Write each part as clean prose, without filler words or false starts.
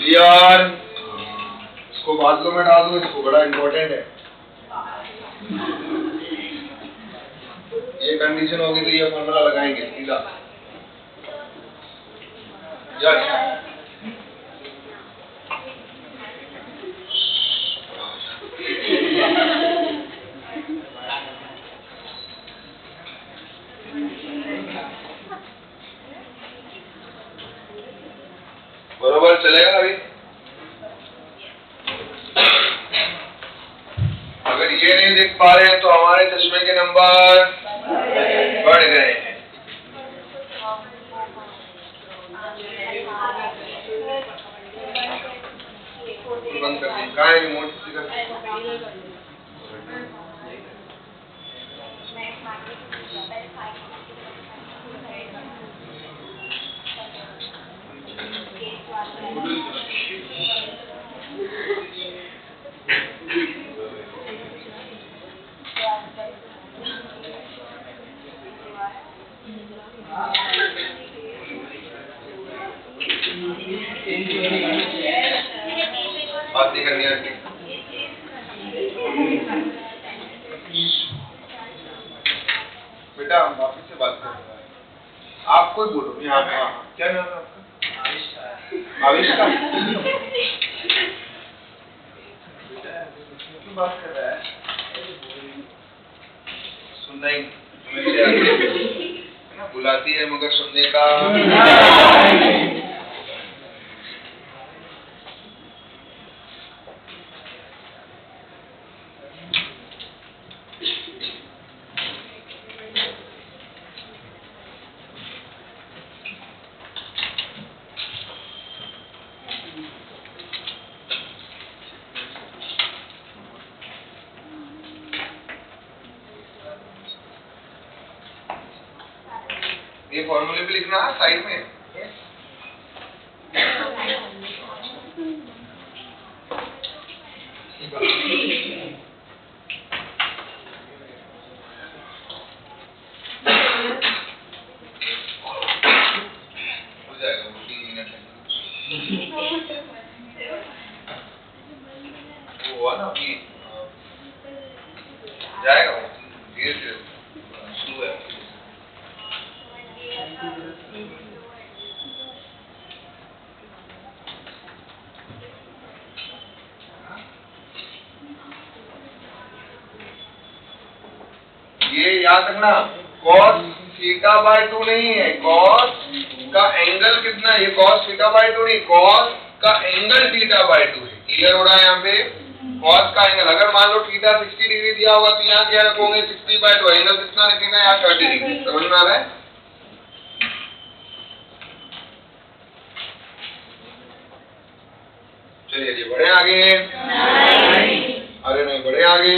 Clear? इसको बादलों में डाल दो, इसको बड़ा इंपॉर्टेंट है। ये कंडीशन होगी तो ये फॉर्मूला लगाएंगे सीधा। यस, बरोबर चलेगा अभी? अगर ये नहीं देख पा रहे हैं तो हमारे चश्मे के नंबर बढ़ गए हैं। बंद कर दी, कहाँ है रिमोट? बात नहीं करनी है। बेटा हम वापस से बात कर रहे हैं, आप कोई बोलो। यहाँ क्या नाम है आपका? आविष्कार। क्यों बात कर रहा है? सुनना ही ना, बुलाती है मगर सुनने का। ये फॉर्मूले भी लिखना है साइड में। हो जाएगा 3 मिनट वो हुआ ना अभी, जाएगा वो धीरे धीरे शुरू है। ये याद रखना, cos θ/2 नहीं है, cos का एंगल कितना है? ये cos θ/2 नहीं, cos का एंगल θ/2 है। क्लियर हो रहा है? यहाँ पे cos का एंगल, अगर मान लो थीटा 60 डिग्री दिया होगा तो यहाँ क्या रखोगे? 60/2। एंगल कितना रखेगा? यहाँ 30 डिग्री। समझ में आ रहा है? चलिए जी, बढ़े आगे? अरे नहीं, बढ़े आगे?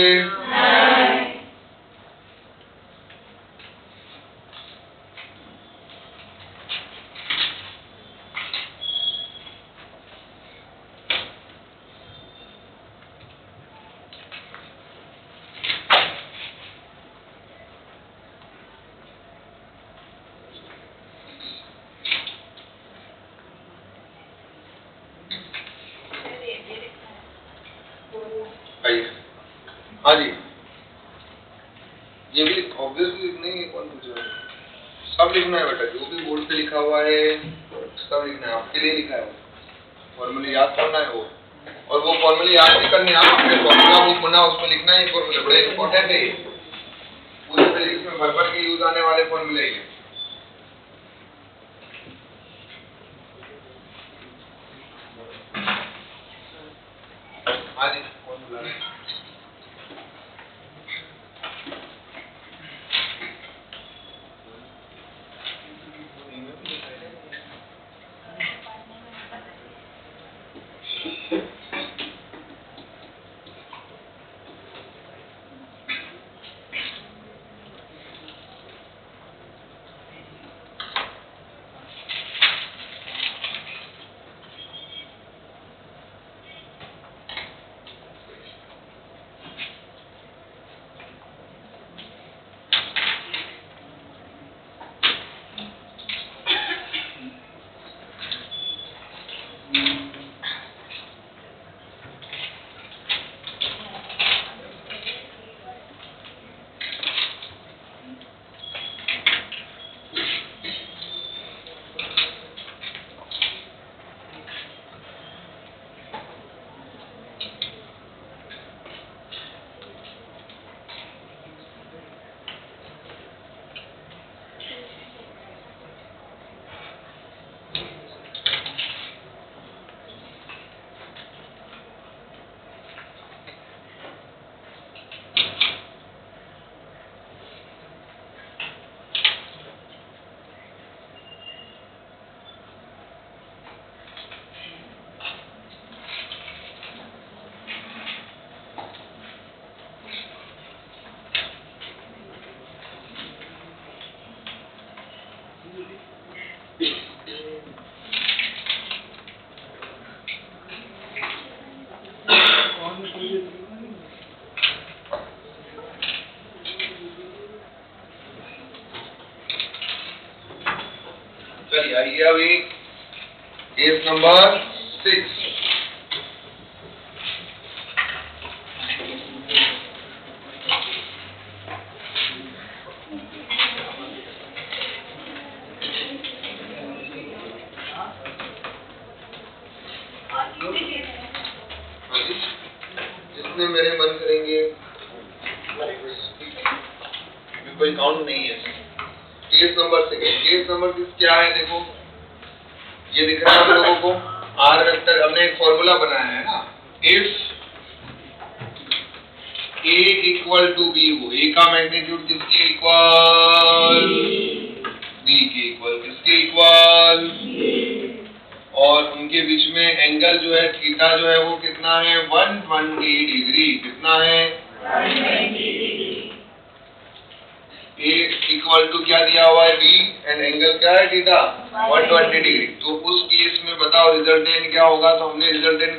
हाँ जी, ये भी ऑब्वियसली नहीं, कौन पूछ रहा है? सब लिखना है बेटा, जो भी बोर्ड पे लिखा हुआ है सब लिखना है, आपके लिए लिखा है। फॉर्मूले याद करना है वो, और वो फॉर्मूले याद नहीं करने आप अपने फॉर्मूला बुक बना, उसमें लिखना है। फॉर्मूले बड़े इंपॉर्टेंट है, पूरे फिजिक्स में भर भर के यूज आने वाले फॉर्मूले हैं। हाँ जी, कौन बुला रहे हैं? चलिए आइए अभी केस नंबर 6। जितने मेरे मन करेंगे, कोई काउंट नहीं है। केस नंबर 6, केस नंबर 6 क्या है? देखो ये दिख रहा है आप लोगों को, आर वेक्टर। हमने एक फॉर्मूला बनाया है ना, if a equal to b हो, ए का मैग्नीट्यूड किसके इक्वल? बी के इक्वल। किसके इक्वल? और उनके बीच में एंगल जो है थीटा जो है वो कितना है? 120 डिग्री। कितना है? 120 डिग्री। ए इक्वल टू क्या दिया हुआ है? बी, एंड एंगल क्या है? Theta 120 degree. तो उस केस में बताओ रिजल्टेंट क्या होगा? तो हमने रिजल्टेंट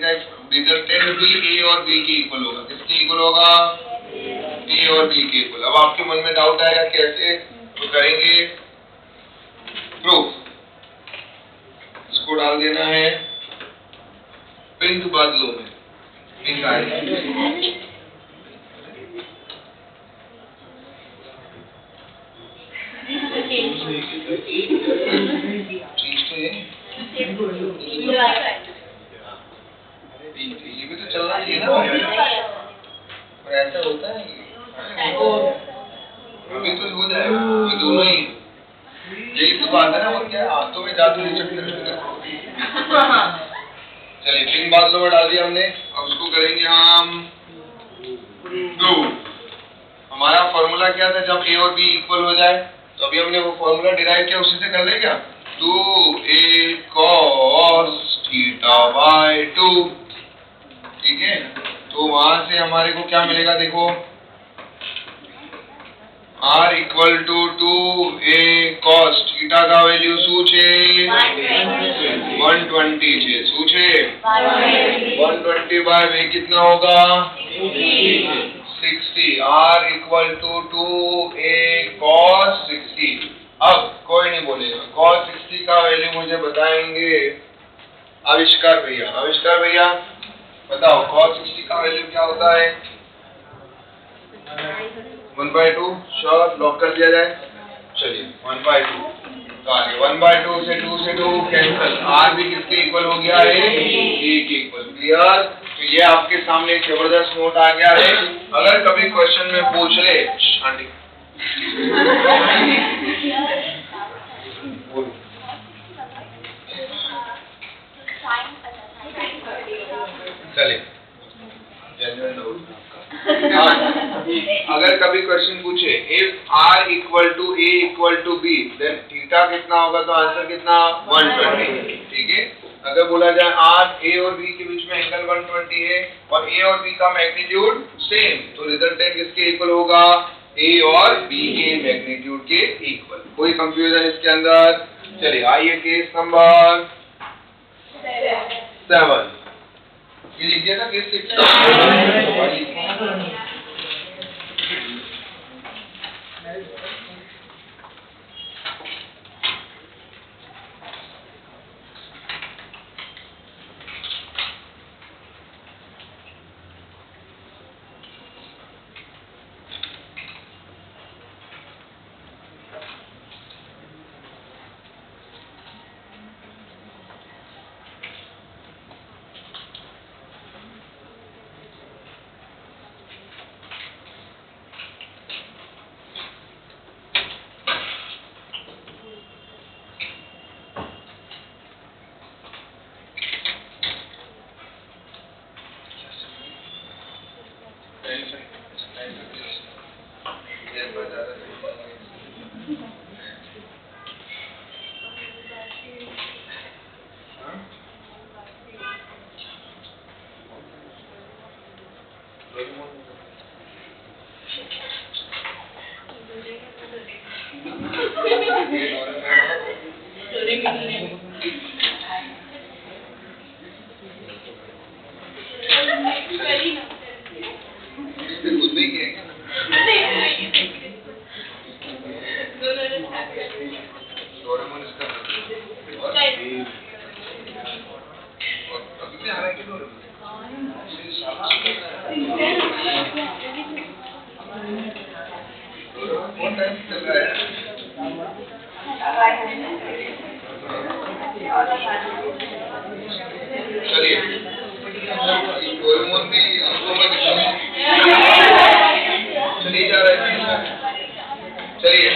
भी ए और बी के इक्वल होगा। किसके इक्वल होगा? ए और बी के इक्वल। अब आपके मन में डाउट आएगा कैसे तो करेंगे प्रूफ। इसको डाल देना है पिंक बादलों में, पिंक आएगा। ये भी तो चलना चाहिए ना, पर ऐसा होता है अभी तो हो जाएगा, ये दोनों ही। यही तो बात है ना, वो क्या हाथों में जादू नहीं चलते। चलिए पिंक बादलों में डाल दिया हमने। अब उसको करेंगे हम प्रूव। हमारा फॉर्मूला क्या था? जब ए और बी इक्वल हो जाए, तो अभी हमने वो फॉर्मूला डिराइव किया, उसी से कर ले क्या? 2a cos theta by 2। ठीक है, तो वहां से हमारे को क्या मिलेगा? देखो r equal to 2a cos theta का वैल्यू શું છે? 120 છે। શું છે? 120 बाय वे कितना होगा? 60। r equal to 2a cos 60। अब कोई नहीं बोलेगा, cos 60 का वैल्यू मुझे बताएंगे आविष्कार भैया। आविष्कार भैया बताओ cos 60 का वैल्यू क्या होता है? 1/2। श्योर, लॉक कर दिया जाए। चलिए 1/2। तो आगे 1/2 से 2 से 2 कैंसिल। r भी किसके इक्वल हो गया है? a के इक्वल। क्लियर? तो ये आपके सामने एक जबरदस्त नोट आ गया है। अगर कभी क्वेश्चन में पूछ ले आंटी चले अगर कभी क्वेश्चन पूछे if r equal to a equal to b then theta कितना होगा? तो आंसर कितना? 120। ठीक है, अगर बोला जाए r a और b के बीच में एंगल 120 है और a और b का मैग्नीट्यूड सेम, तो रिजल्टेंट किसके इक्वल होगा? a और b के मैग्नीट्यूड के इक्वल। कोई कंफ्यूजन इसके अंदर? चलिए आइए केस नंबर 7। ये लिखिए ना केस 6। डोरेमोन इसका चलिए डोरेमोन भी हमको मैं चलिए जा रहा है। चलिए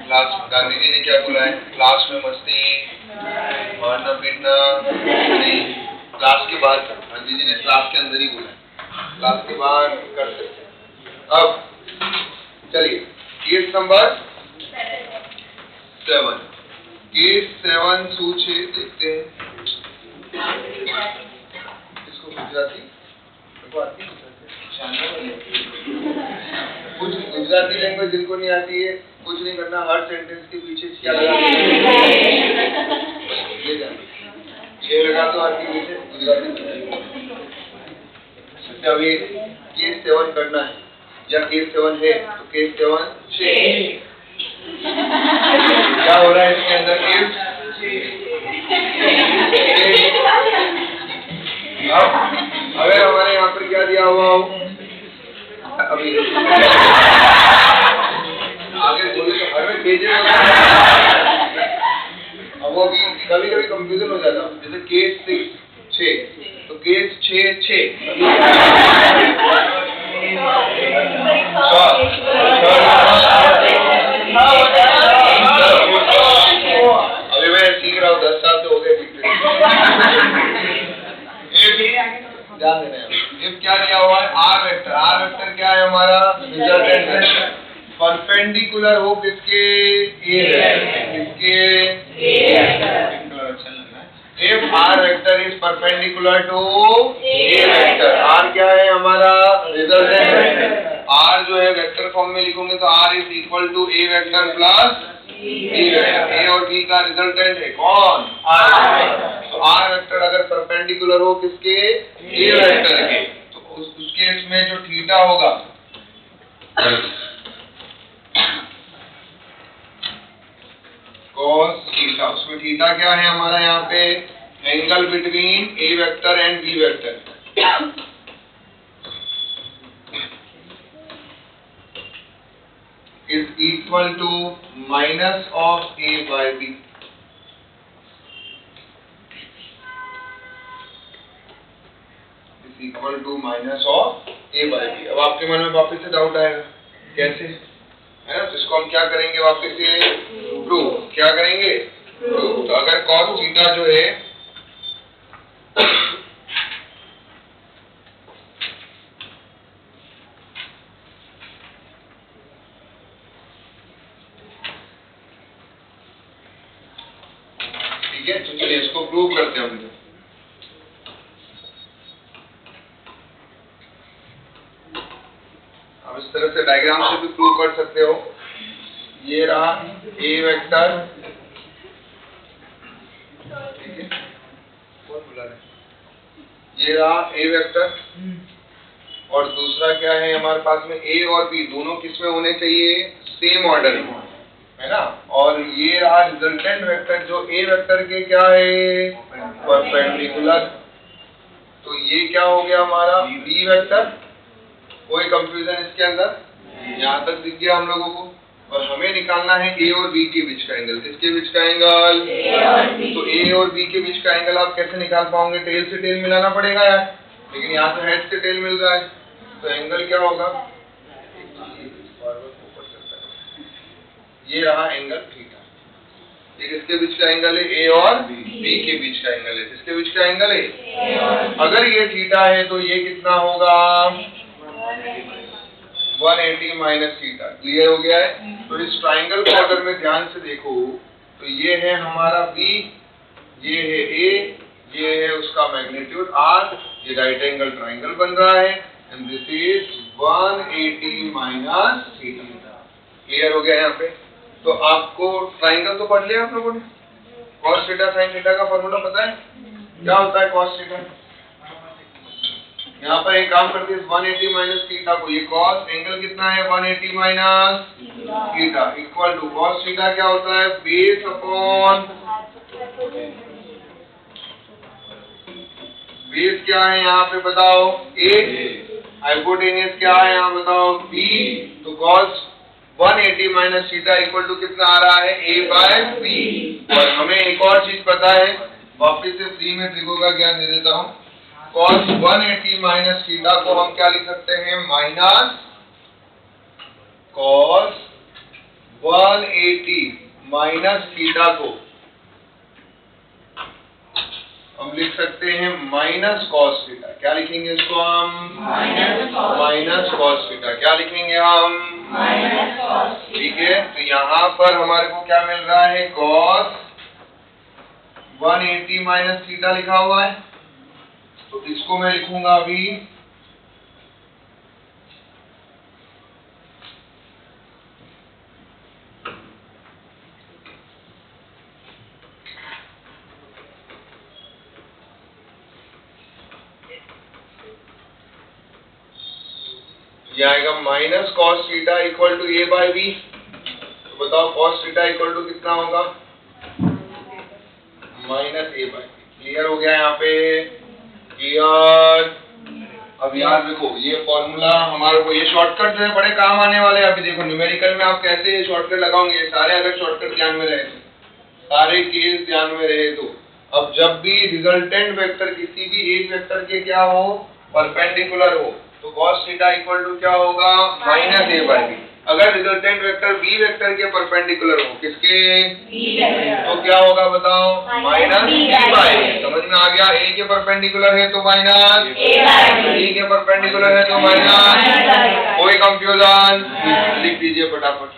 क्लास गांधी जी ने क्या बोला है? क्लास में मस्ती, मारना पीटना नहीं। क्लास के बाद गांधी जी ने क्लास के अंदर ही बोला है, क्लास के बाहर कर सकते। अब चलिए केस नंबर 7, केस 7 सूचे देखते हैं। इसको गुजराती कुछ गुजराती लैंग्वेज जिनको नहीं आती है कुछ नहीं करना, हर सेंटेंस के पीछे क्या लगा ये लगा तो हर के पीछे गुजराती। अभी केस 7 करना है या केस 7 है तो केस 7 6 क्या हो रहा है इसके अंदर? केस अब अगर हमारे यहाँ पर क्या दिया हुआ हो अभी आगे बोले तो हर में पेजे अब वो भी कभी कभी कंफ्यूजन हो जाता है। जैसे केस 6 तो केस 6 अभी मैं सीख रहा हूँ 10 साल तो हो गए ध्यान देना है। इफ क्या दिया हुआ है? Are vector. आर वेक्टर क्या है हमारा? रिजल्टेंट है। परपेंडिकुलर हो किसके? A vector. किसके? A vector. If r vector is perpendicular to a vector, r क्या है हमारा? Resultant vector. आर जो है वेक्टर फॉर्म में लिखोगे तो r is equal to a vector plus b vector. A और बी का रिजल्टेंट है कौन? आर। तो आर वेक्टर अगर परपेंडिकुलर हो किसके? ए वेक्टर के, तो उस केस में जो थीटा होगा cos थीटा, उसमें थीटा क्या है हमारा यहाँ पे? Angle between a vector and b vector. is equal to minus of a by b। is equal to minus of a by b। अब आपके मन में वापस से डाउट आएगा कैसे है ना, तो इसको हम क्या करेंगे? वापस से प्रूव। क्या करेंगे? प्रूव। तो अगर cos थीटा जो है ठीक है, तो चलिए इसको प्रूव करते हैं हम। अब इस तरह से डायग्राम से भी प्रूव कर सकते हो। ये रहा ए वेक्टर, ठीक है, बहुत बुला रहे। ये रहा ए वेक्टर और दूसरा क्या है हमारे पास में? ए और बी दोनों किसमें होने चाहिए? सेम ऑर्डर में, है ना। और ये रहा रिजल्टेंट वेक्टर जो ए वेक्टर के क्या है? परपेंडिकुलर। तो ये क्या हो गया हमारा? B vector. कोई कंफ्यूजन इसके अंदर? यहाँ तक दिख गया हम लोगों को। और हमें निकालना है ए और बी के बीच का एंगल। किसके बीच का एंगल? तो ए और बी के बीच का एंगल आप कैसे निकाल पाओगे? टेल से टेल मिलाना पड़ेगा यार, लेकिन यहाँ तो हेड से टेल मिल रहा है, तो एंगल क्या होगा? ये रहा एंगल थीटा। ये किसके बीच का एंगल है? ए और बी के बीच का एंगल है। किसके बीच का एंगल है? अगर ये थीटा है तो ये कितना होगा? 180 माइनस थीटा। क्लियर हो गया है? तो इस ट्राइंगल को अगर मैं ध्यान से देखो तो ये है हमारा बी, ये है ए, ये है उसका मैग्नीट्यूड आर, ये राइट एंगल ट्राइंगल बन रहा है and this is 180 minus theta. Clear हो गया यहाँ पे? तो आपको ट्राइंगल तो पढ़ लिया आप लोगों ने। cos थीटा sin थीटा का फॉर्मूला पता है? क्या होता है cos थीटा? यहाँ पर एक काम करते हैं, 180 माइनस थीटा को, ये cos एंगल कितना है? 180 minus theta equal to cos theta क्या होता है? बेस अपॉन बेस क्या है यहाँ पे बताओ? a। हाइपोटेनियस क्या है यहाँ बताओ? b। तो cos 180 minus theta equal to कितना आ रहा है, a बाय b। और हमें एक और चीज पता है, वापिस से फ्री में ट्रिको का ज्ञान दे देता हूँ। cos 180 माइनस थीटा को हम क्या लिख सकते हैं, माइनस cos 180 माइनस थीटा को हम लिख सकते हैं माइनस कॉस थीटा। क्या लिखेंगे इसको हम, माइनस कॉस थीटा। क्या लिखेंगे हम, माइनस कॉस। ठीक है, तो यहाँ पर हमारे को क्या मिल रहा है, कॉस 180 माइनस थीटा लिखा हुआ है। तो इसको मैं लिखूंगा अभी ये आएगा minus cos theta equal to a by b. तो बताओ कॉस थीटा इक्वल टू कितना होगा, minus a by b. Clear हो गया यहाँ पे, क्लियर। अब याद रखो ये फॉर्मूला हमारे को, ये शॉर्टकट जो है बड़े काम आने वाले हैं। अभी देखो न्यूमेरिकल में आप कैसे शॉर्टकट लगाओगे, सारे अगर शॉर्टकट ध्यान में रहे तो, सारे केस ध्यान में रहे तो। अब जब भी रिजल्टेंट वेक्टर किसी भी एक वेक्टर के क्या हो, परपेंडिकुलर हो, तो cos थीटा इक्वल टू क्या होगा, माइनस ए बाई बी। अगर रिजल्टेंट वेक्टर बी वेक्टर के परपेंडिकुलर हो, किसके, तो क्या होगा बताओ, माइनस बी बाई बी। समझ में आ गया, ए के परपेंडिकुलर है तो माइनस, बी के परपेंडिकुलर है तो माइनस। कोई कंफ्यूजन, लिख दीजिए फटाफट,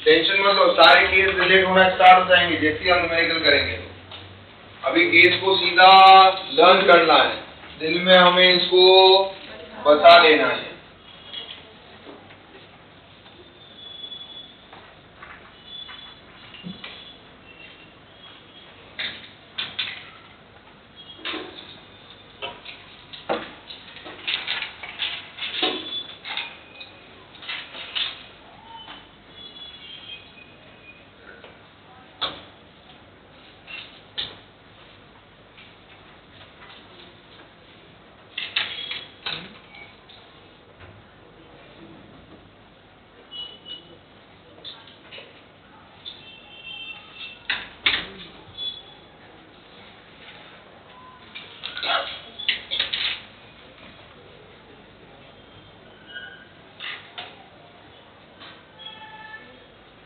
टेंशन मत लो, सारे केस रिलेट होना स्टार्ट हो जाएंगे जैसे हम न्यूमेरिकल करेंगे। अभी केस को सीधा लर्न करना है, दिल में हमें इसको बता लेना है।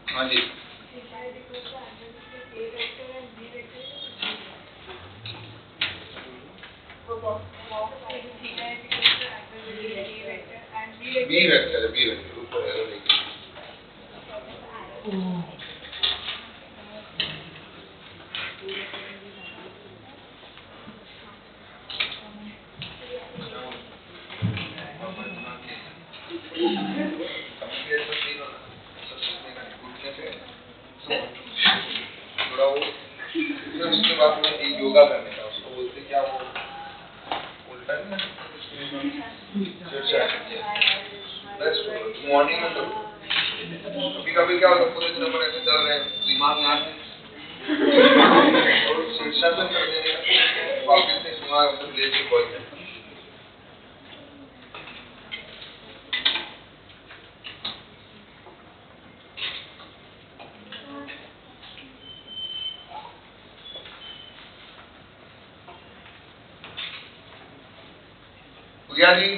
हाँ जी, बी वेक्टर है, बी वेक्टर ऊपर एरो लेके। थोड़ा वो फिर उसके बाद में एक योगा करने का, उसको बोलते क्या, वो उल्टा नहीं है, मॉर्निंग में करो। कभी कभी क्या होता है, पूरे दिन अपन ऐसे चल रहे हैं, दिमाग में आते और शीर्षासन कर देने का, वापस से दिमाग लेके बोल जाए। भैया जी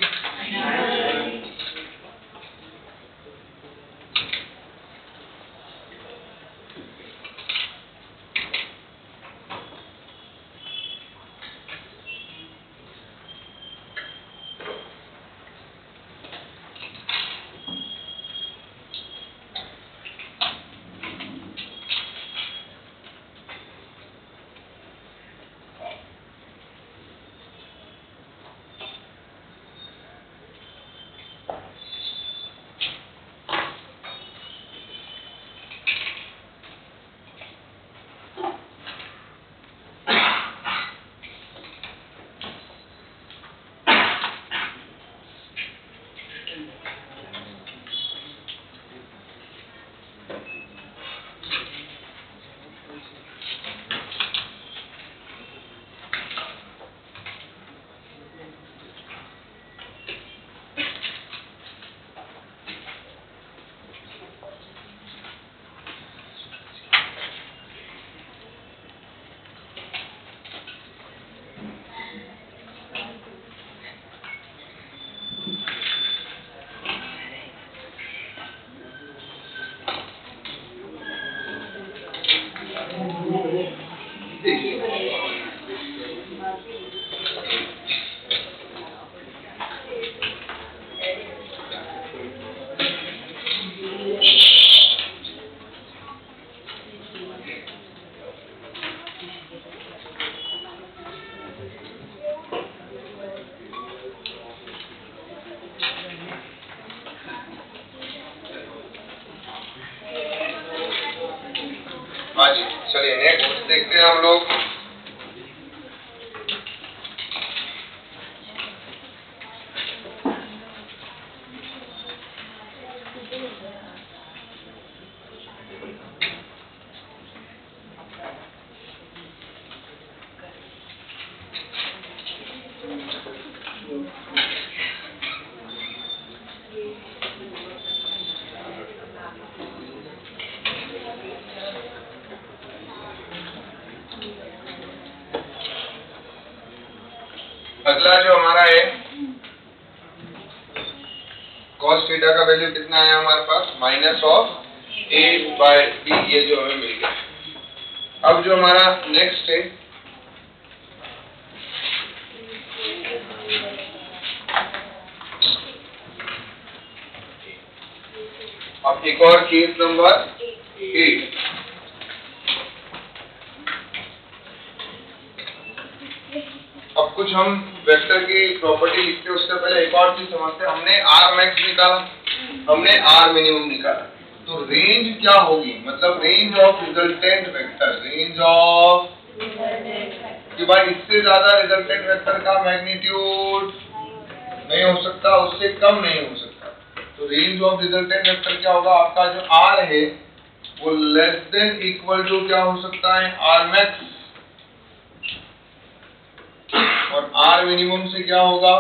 हाँ जी, चलिए नेक्स्ट देखते हैं हम लोग। अगला जो हमारा है cos थीटा का वैल्यू कितना है हमारे पास, -a/b, ये जो हमें मिल गया। अब जो हमारा नेक्स्ट है अब एक और केस नंबर 8। अब कुछ हम वेक्टर की प्रॉपर्टी लिखते हैं, उससे पहले एक और चीज समझते हैं। हमने आर मैक्स निकाला, हमने आर मिनिमम निकाला, तो रेंज क्या होगी, मतलब range of resultant vector, range of कि भाई इससे ज्यादा रिजल्टेंट वेक्टर का मैग्नीट्यूड नहीं हो सकता, उससे कम नहीं हो सकता। तो रेंज ऑफ रिजल्टेंट वेक्टर क्या होगा, आपका जो आर है वो लेस देन इक्वल टू क्या हो सकता है, आर मैक्स, और आर मिनिमम से क्या होगा,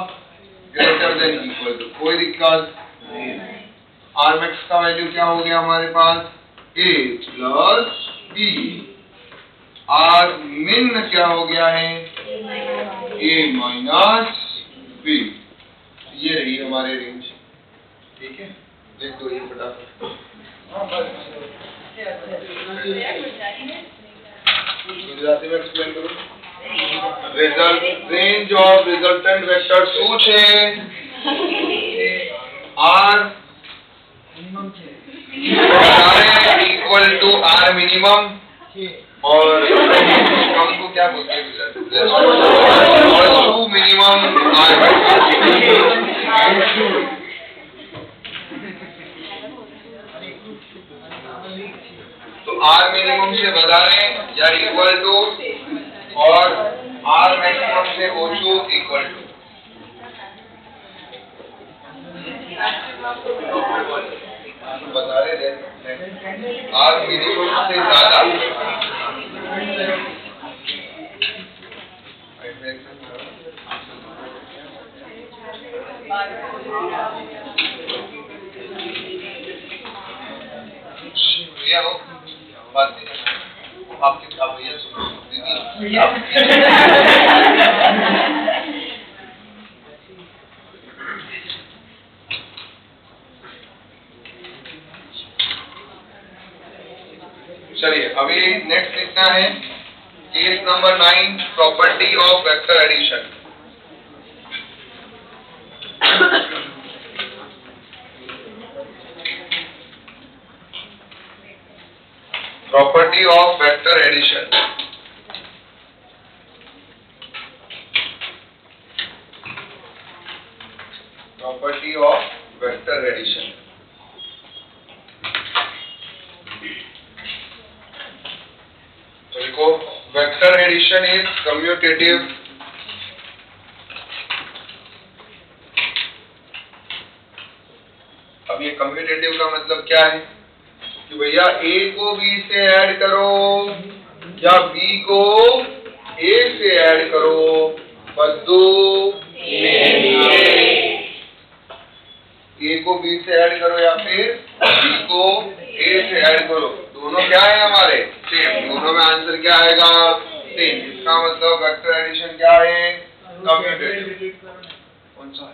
ग्रेटर देन इक्वल टू। कोई दिक्कत नहीं। आर मैक्स का वैल्यू क्या हो गया हमारे पास, a प्लस b। आर मिन क्या हो गया है, a माइनस b। ये रही हमारे रेंज, ठीक है। लिख दो ये फटाफट, गुजराती में एक्सप्लेन करो। रेंज ऑफ रिजल्टेंट वेक्टर શું છે, r equal to r minimum, और कम को क्या बोलते हैं गुजराती, और टू मिनिमम r। तो r मिनिमम से વધારે या इक्वल टू, और r मैक्सिमम से ओछું इक्वल टू। વધારે r मिनिमम से ज्यादा। भैया हो बात नहीं, आपके आप भैया सुनो चलिए अभी नेक्स्ट लिखना है case number 9, property of vector addition. Property of vector addition. Property of vector addition. तो देखो वेक्टर एडिशन इज कम्यूटेटिव। अब ये कम्यूटेटिव का मतलब क्या है कि भैया a को b से ऐड करो या b को a से ऐड करो, बद्दू a को b से ऐड करो या फिर b को a से ऐड करो, दोनों क्या है हमारे सेम, दोनों में आंसर क्या आएगा सेम। इसका मतलब वेक्टर एडिशन क्या है, कम्यूटेटिव। कौन सा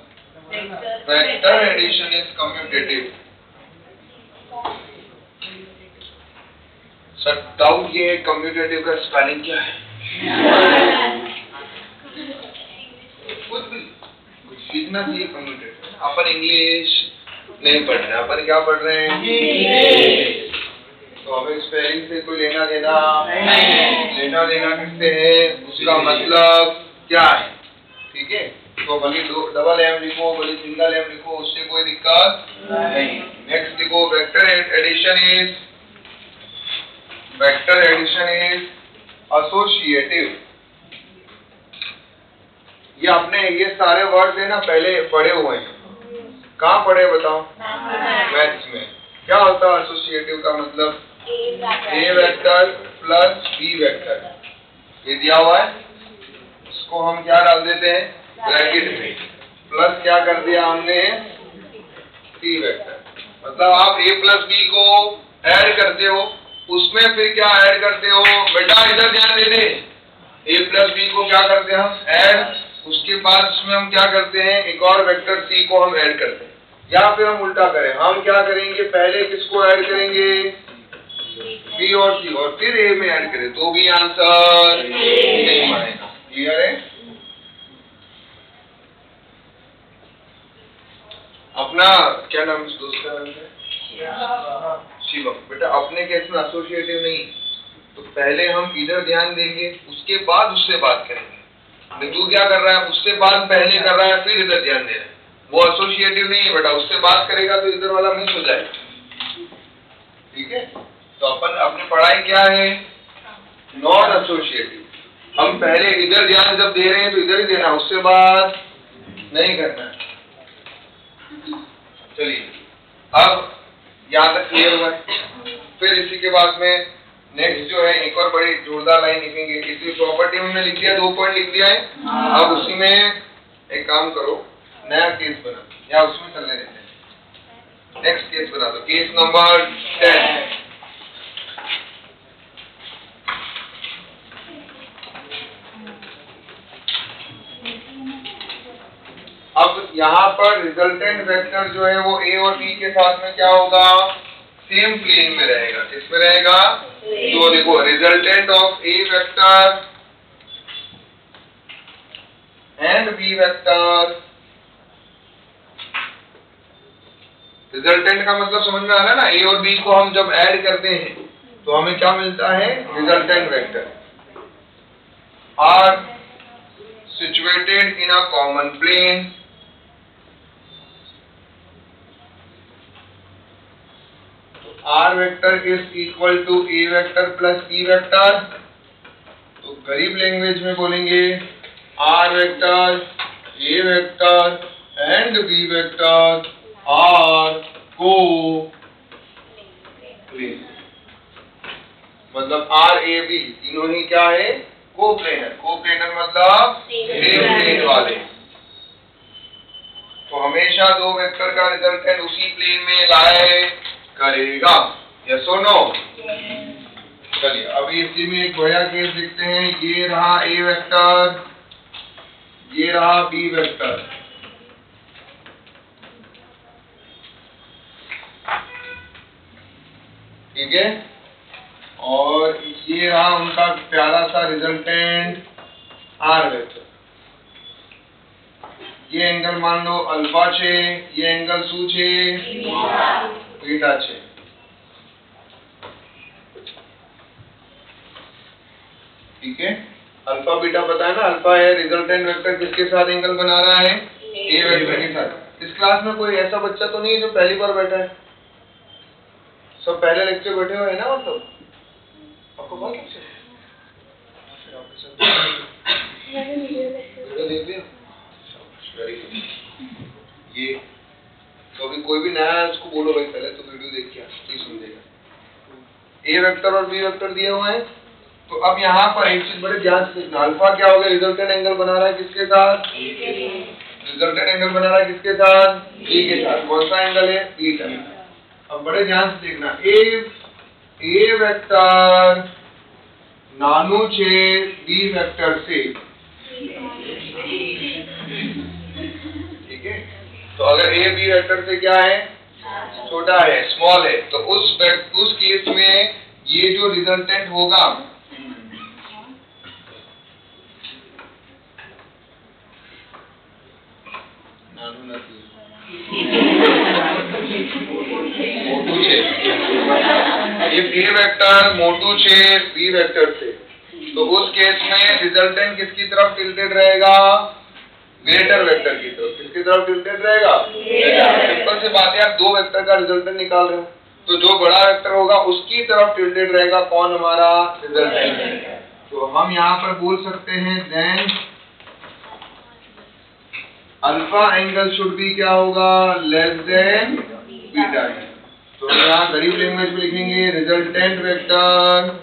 vector addition is commutative. Sir doubt ये है कम्यूटेटिव का स्पेलिंग क्या है, कुछ सीखना चाहिए कम्यूटेटिव। अपन इंग्लिश नहीं पढ़ रहे, अपन क्या पढ़ रहे हैं, तो हमें स्पेलिंग से कोई लेना देना नहीं। लेना देना किससे है, उसका मतलब क्या है, ठीक है। तो भले डबल एम लिखो, भले सिंगल एम लिखो, उससे कोई दिक्कत नहीं। नेक्स्ट लिखो vector addition is vector addition is associative. ये आपने ये सारे वर्ड है ना पहले पढ़े हुए हैं। कहाँ पढ़े बताओ? मैथ्स में। क्या होता है एसोसिएटिव का मतलब? ए वेक्टर प्लस बी वेक्टर, ये दिया हुआ है, इसको हम क्या डाल देते हैं ब्रैकेट में, प्लस क्या कर दिया हमने सी वेक्टर। मतलब आप ए प्लस बी को ऐड करते हो, उसमें फिर क्या ऐड करते हो बेटा, इधर ध्यान दे दे। ए प्लस बी को क्या करते हैं हम ऐड, उसके बाद उसमें हम क्या करते हैं एक और वेक्टर सी को हम ऐड करते हैं। या फिर हम उल्टा करें, हम क्या करेंगे पहले किसको ऐड करेंगे बी और सी, और फिर ए में ऐड करें तो भी आंसर नहीं आएगा। क्लियर है? अपना क्या नाम इस दोस्त का नाम है? शिवम। बेटा अपने केस में एसोसिएटिव नहीं, तो पहले हम इधर ध्यान देंगे उसके बाद उससे बात करेंगे। तू क्या कर रहा है, उससे बात पहले कर रहा है फिर इधर ध्यान दे रहा है, वो एसोसिएटिव नहीं है बेटा। उससे बात करेगा तो इधर वाला मिस हो जाएगा। ठीक है? तो अपन अपनी पढ़ाई क्या है नॉन एसोसिएटिव। हम पहले इधर ध्यान जब दे रहे हैं तो इधर ही देना, उससे बात नहीं करना। चलिए अब यहाँ तक क्लियर हुआ है। फिर इसी के बाद में नेक्स्ट जो है एक और बड़ी जोरदार लाइन लिखेंगे। इसी प्रॉपर्टी में लिख दिया, 2 पॉइंट लिख दिया है। अब उसी में एक काम करो, नया केस बना, या उसमें चलने देते हैं। नेक्स्ट केस बना दो, केस नंबर 10। अब यहाँ पर रिजल्टेंट वेक्टर जो है वो ए और बी के साथ में क्या होगा, सेम प्लेन में रहेगा। किसमें रहेगा? तो देखो resultant of a vector and b vector, resultant का मतलब समझ में आ रहा है ना, ए और बी को हम जब ऐड करते हैं तो हमें क्या मिलता है resultant vector, are situated in a common plane R vector is equal to A vector plus B vector। तो गरीब लैंग्वेज में बोलेंगे R vector, A vector and B vector are co-plane। मतलब R A B तीनों ही क्या है को-प्लेनर। को-प्लेनर मतलब same plane वाले। तो हमेशा दो वेक्टर का रिजल्टेंट उसी प्लेन में लाए करेगा। यस और नो? चलिए अभी इसी में एक बढ़िया केस देखते हैं। ये रहा ए वेक्टर, ये रहा बी वेक्टर। ठीक है? और ये रहा उनका प्यारा सा रिजल्टेंट आर वेक्टर। ये एंगल मान लो अल्फा छे, ये एंगल शू छे बीटा छे। ठीक है? अल्फा बीटा पता है ना, अल्फा है रिजल्टेंट वेक्टर किसके साथ एंगल बना रहा है ए वेक्टर के साथ। इस क्लास में कोई ऐसा बच्चा तो नहीं है जो पहली बार बैठा है? सब पहले लेक्चर बैठे हुए हैं ना? मतलब आपको बात है वीडियो देख लिया? Very good. ये तो अभी कोई भी नया है उसको बोलो भाई पहले तो वीडियो देख के तो समझेगा। ए वेक्टर और बी वेक्टर दिए हुए हैं। तो अब यहाँ पर एक चीज बड़े ध्यान से देखना, अल्फा क्या हो गया रिजल्टेंट एंगल बना रहा है किसके साथ? रिजल्टेंट एंगल बना रहा है किसके साथ? ए के साथ। कौन सा एंगल है? बीटा। अब बड़े ध्यान से देखना, ए वेक्टर नानू छे बी वेक्टर से। ठीक है? तो अगर ए बी वेक्टर से क्या है छोटा है स्मॉल है, तो उस केस में ये जो रिजल्टेंट होगा मोटू छे, ए वेक्टर मोटू छे बी वेक्टर से, तो उस केस में रिजल्टेंट किसकी तरफ टिल्टेड रहेगा? ग्रेटर वेक्टर की तरफ। किसकी तरफ टिल्टेड रहेगा? सिंपल सी बात है, आप दो वेक्टर का रिजल्टेंट निकाल रहे हो तो जो बड़ा वेक्टर होगा उसकी तरफ टिल्टेड रहेगा कौन, हमारा रिजल्टेंट। तो हम यहाँ पर बोल सकते हैं then alpha angle should be क्या होगा, लेस देन बीटा एंगल। तो यहाँ गरीब लैंग्वेज में लिखेंगे resultant vector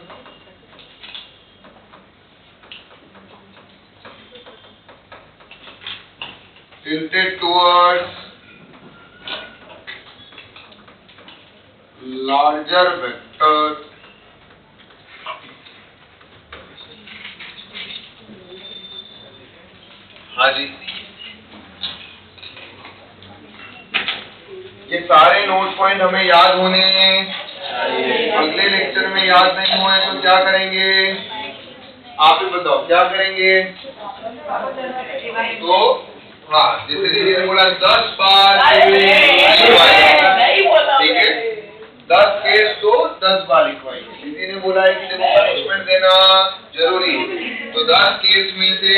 tilted towards larger vector हाँ जी, ये सारे नोट पॉइंट हमें याद होने हैं। अगले लेक्चर में याद नहीं हुए तो क्या करेंगे, आप ही बताओ क्या करेंगे। तो हाँ, जैसे दीदी ने बोला 10 बार, ठीक है, 10 केस तो 10 बार लिखवाएंगे। दीदी ने बोला है कि देखो पनिशमेंट देना जरूरी है, तो 10 केस में से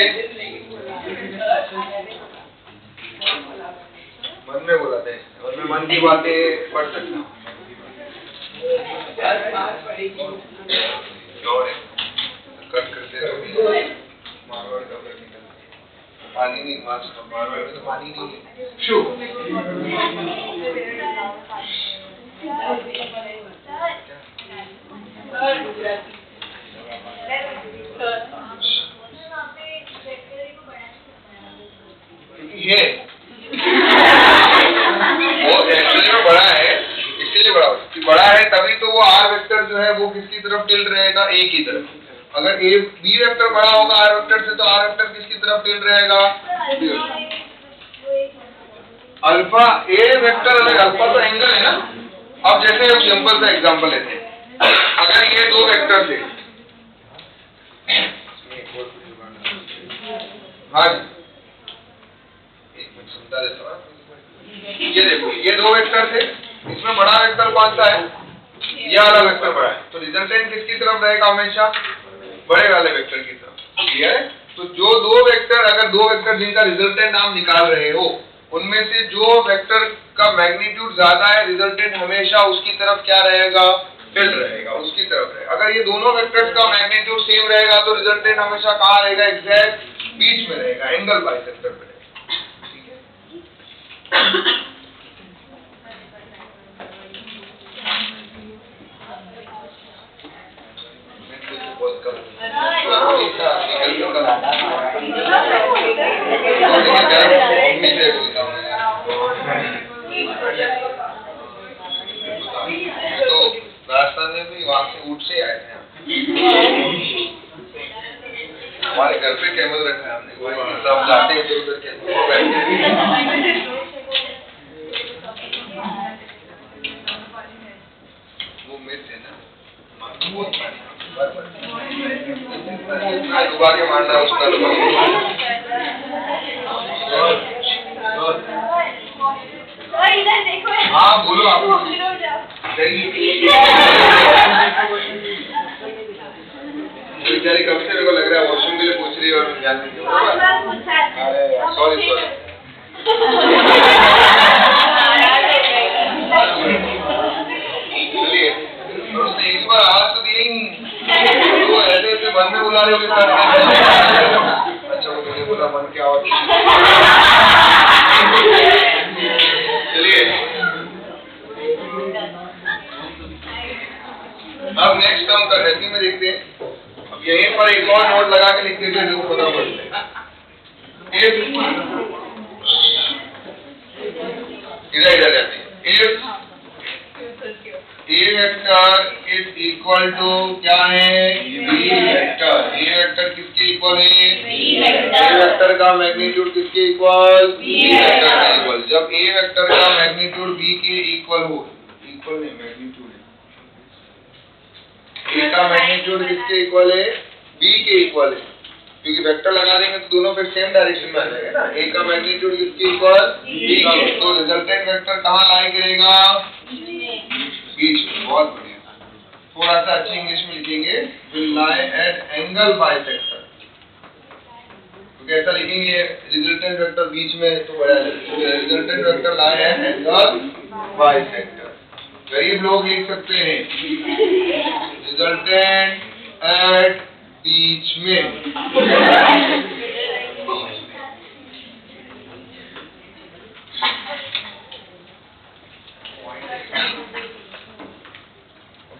मन में बोलाते हैं, और मैं मन की बातें पढ़ सकता हूँ। कट करते रहोगे मारवाड़ का पानी नहीं, मारवाड़ में तो पानी नहीं है। शू ये वो एक्चुअली में बड़ा है, इसलिए बड़ा है तभी तो वो आर वेक्टर जो है वो किसकी तरफ टिल्ट रहेगा, ए की तरफ। अगर ए बी वेक्टर बड़ा होगा आर वेक्टर से, तो आर वेक्टर किसकी तरफ टिल्ट रहेगा, अल्फा। ए वेक्टर अलग, अल्फा तो एंगल है ना। अब जैसे हम सिंपल सा एग्जांपल लेते हैं, अगर ये दो वेक्टर थे, हाँ जी एक मिनट समझा देता हूँ। ये देखो ये दो वेक्टर थे, इसमें बड़ा वेक्टर कौन सा है, ये वाला वेक्टर बड़ा है, तो रिजल्टेंट किसकी तरफ रहेगा, हमेशा बड़े वाले वेक्टर की तरफ। ठीक है, तो जो दो वेक्टर, अगर दो वेक्टर जिनका रिजल्टेंट आप निकाल रहे हो, उनमें से जो वेक्टर का मैग्नीट्यूड ज्यादा है, रिजल्टेंट हमेशा उसकी तरफ क्या रहेगा, टिल्ट रहेगा, उसकी तरफ रहेगा। अगर ये दोनों वेक्टर्स का मैग्नीट्यूड सेम रहेगा तो रिजल्टेंट हमेशा कहाँ रहेगा, एग्जैक्ट बीच में रहेगा, एंगल बाइसेक्टर पे रहेगा। ठीक है, बहुत कम तो राजस्थान में भी वहां से ऊँट से आए थे, हमारे घर पे कैमल रखा है हमने, सब जाते हैं इधर उधर के वो मिस है ना, बहुत डुबा के मारना उसका हाँ बोलो आप बेचारी कब से मेरे को लग रहा है वॉशरूम के लिए पूछ रही है और ध्यान नहीं दिया। सॉरी चलिए, उसने एक बार आवाज तो दिया ही नहीं, वो ऐसे ऐसे मन में बुला रहे हो। अच्छा वो मैंने बोला मन की आवाज। चलिए अब नेक्स्ट हम कर हिंदी में देखते हैं। अब यहीं पर एक और नोट लगा के लिखते थे जो पता पड़ता है, इधर जाते हैं। If a vector is equal to क्या है, बी वेक्टर। ए वेक्टर किसके इक्वल है, ए वेक्टर का मैग्नीट्यूड किसके इक्वल, बी वेक्टर के इक्वल। जब ए वेक्टर का मैग्नीट्यूड बी के इक्वल हो, इक्वल नहीं मैग्नीट्यूड है, ए का मैग्नीट्यूड किसके इक्वल है, बी के इक्वल है, क्योंकि वेक्टर लगा देंगे तो दोनों फिर सेम डायरेक्शन में आ जाएगा ना। ए का मैग्नीट्यूड किसके इक्वल, बी के, तो रिजल्टेंट वेक्टर कहाँ लाई करेगा, बीच में। बहुत बढ़िया, थोड़ा सा अच्छी इंग्लिश में लिखेंगे, will lie at angle bisector. तो कैसा लिखेंगे, रिजल्टेंट वेक्टर बीच में, तो बड़ा resultant vector lie at angle bisector. गरीब लोग लिख सकते हैं रिजल्टेंट एट बीच में।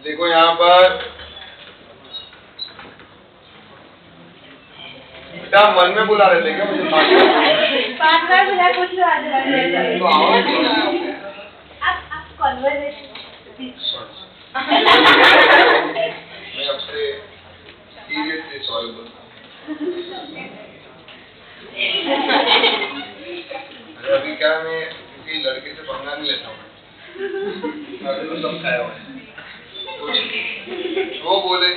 देखो यहाँ पर बेटा मन में बुला रहे थे क्या मुझे? 5 बार बुला, कुछ तो आज तो आओ आप कन्वर्सेशन मैं आपसे सीरियसली सॉरी बोलता हूँ। अभी क्या मैं किसी लड़के से पंगा नहीं लेता हूँ, अभी तो सब खाया हुआ है। वो बोले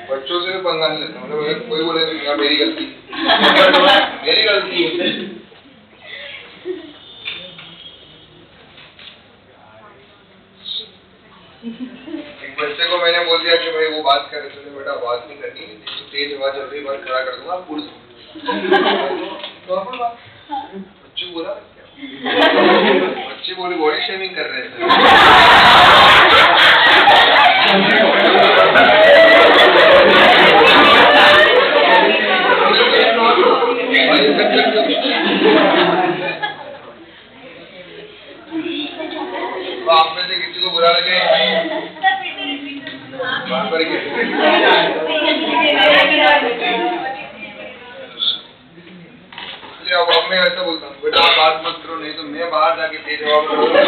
बच्चों से भी पंगा नहीं लेता, मतलब कोई बोले तो मेरी गलती मेरी गलती है। एक बच्चे को मैंने बोल दिया कि भाई वो बात कर रहे थे, बेटा बात नहीं करनी, तेज आवाज चल रही, बात खड़ा कर दूंगा, पुड़ दूंगा। बच्चे बोला बच्चे बोले बॉडी शेमिंग कर रहे थे। तो आप में से किसी को बुरा लगे अब मैं ऐसा बोलता हूँ, बेटा आप बात मत करो, नहीं तो मैं बाहर जाके तेज जवाब करूँगा।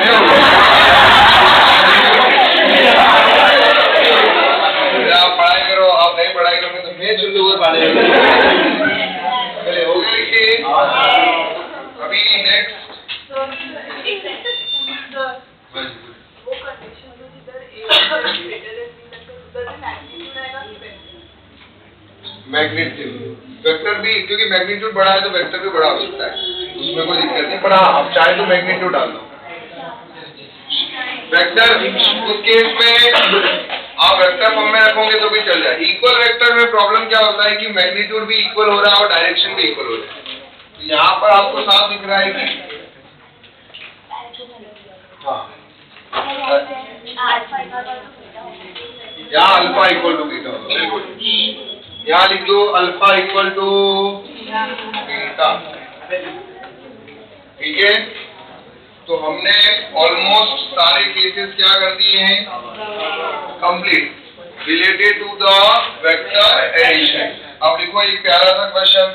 आप पढ़ाई करो, आप नहीं पढ़ाई करोगे तो मैं चुल्लू को पढ़ाई चले हो गया। लिखिए अभी नेक्स्ट मैग्नीट्यूड वेक्टर भी, क्योंकि मैग्नीट्यूड बड़ा है तो वेक्टर भी बड़ा हो सकता है, उसमें कोई दिक्कत नहीं, पर हाँ आप चाहे तो मैग्नीट्यूड डाल दो। वेक्टर उस केस में आप वेक्टर फॉर्म में रखोगे तो भी चल जाए। इक्वल वेक्टर में प्रॉब्लम क्या होता है कि मैग्नीट्यूड भी इक्वल हो रहा है और डायरेक्शन भी इक्वल हो रहा है। तो यहाँ पर आपको साफ दिख रहा है कि हाँ यहाँ अल्फा इक्वल टू बीटा होगा, बिल्कुल यहाँ लिख दो अल्फा इक्वल टू बीटा, ठीक है। तो हमने ऑलमोस्ट सारे केसेस क्या कर दिए हैं, complete related to the vector addition. अब लिखो एक प्यारा सा क्वेश्चन,